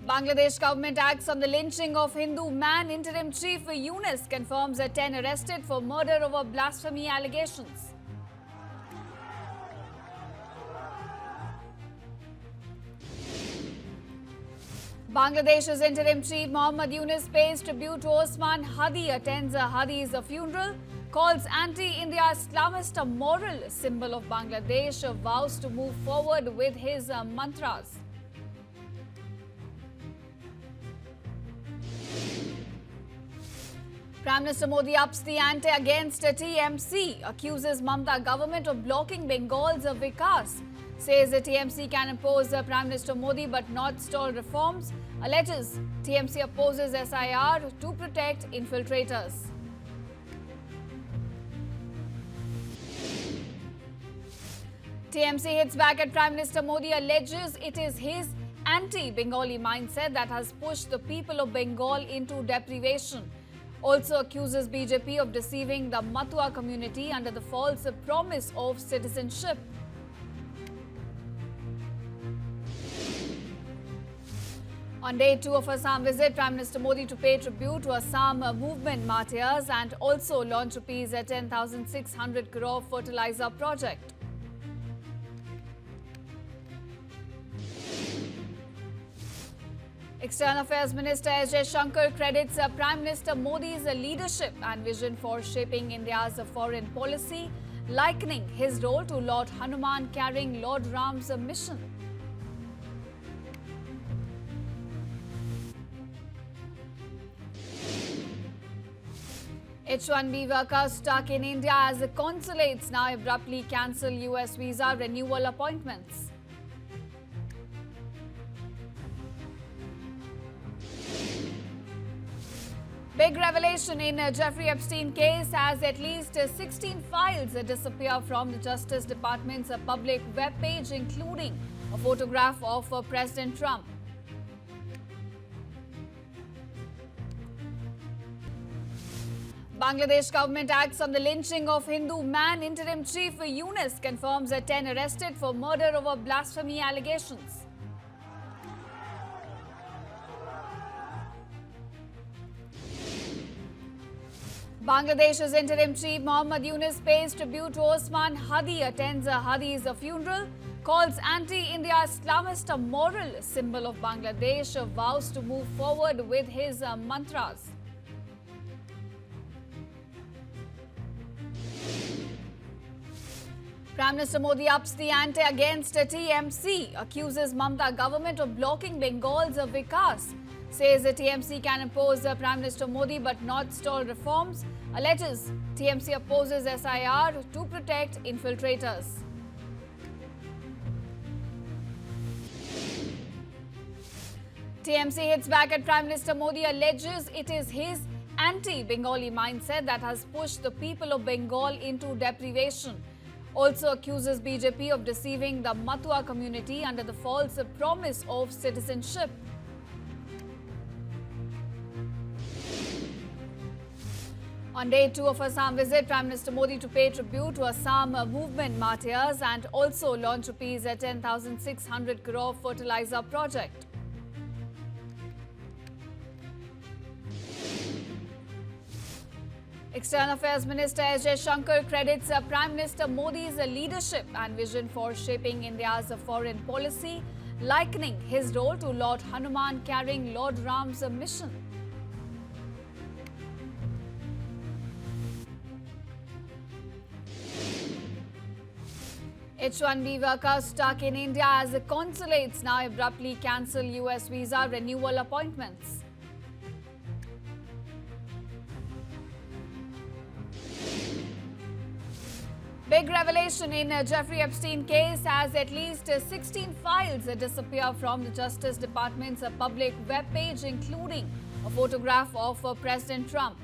Bangladesh government acts on the lynching of Hindu man. Interim chief Yunus confirms that 10 arrested for murder over blasphemy allegations. Bangladesh's interim chief Mohammad Yunus pays tribute to Osman Hadi, attends Hadi's funeral, calls anti-India Islamist a moral symbol of Bangladesh, vows to move forward with his mantras. Prime Minister Modi ups the ante against TMC, accuses Mamata government of blocking Bengal's Vikas, says the TMC can oppose Prime Minister Modi but not stall reforms, alleges TMC opposes SIR to protect infiltrators. TMC hits back at Prime Minister Modi, alleges it is his anti-Bengali mindset that has pushed the people of Bengal into deprivation. Also accuses BJP of deceiving the Matua community under the false promise of citizenship. On day 2 of Assam visit, Prime Minister Modi to pay tribute to Assam movement martyrs and also launch rupees 10,600 crore fertilizer project. External Affairs Minister S. Jaishankar credits Prime Minister Modi's leadership and vision for shaping India's foreign policy, likening his role to Lord Hanuman carrying Lord Ram's mission. H-1B workers stuck in India as the consulates now abruptly cancel US visa renewal appointments. Big revelation in Jeffrey Epstein case as at least 16 files disappear from the Justice Department's public webpage, including a photograph of President Trump. Bangladesh government acts on the lynching of Hindu man. Interim chief Yunus confirms that 10 arrested for murder over blasphemy allegations. Bangladesh's interim chief Mohammad Yunus pays tribute to Osman Hadi, attends Hadi's funeral, calls anti-India Islamist a moral symbol of Bangladesh, vows to move forward with his mantras. Prime Minister Modi ups the ante against TMC, accuses Mamata government of blocking Bengal's Vikas, says the TMC can oppose Prime Minister Modi but not stall reforms, alleges TMC opposes SIR to protect infiltrators. TMC hits back at Prime Minister Modi, alleges it is his anti-Bengali mindset that has pushed the people of Bengal into deprivation. Also accuses BJP of deceiving the Matua community under the false promise of citizenship. On day 2 of Assam visit, Prime Minister Modi to pay tribute to Assam movement martyrs and also launch rupees 10,600 crore fertilizer project. External Affairs Minister S. Jaishankar credits Prime Minister Modi's leadership and vision for shaping India's foreign policy, likening his role to Lord Hanuman carrying Lord Ram's mission. H-1B workers stuck in India as the consulates now abruptly cancel US visa renewal appointments. Big revelation in Jeffrey Epstein case as at least 16 files disappear from the Justice Department's public webpage, including a photograph of President Trump.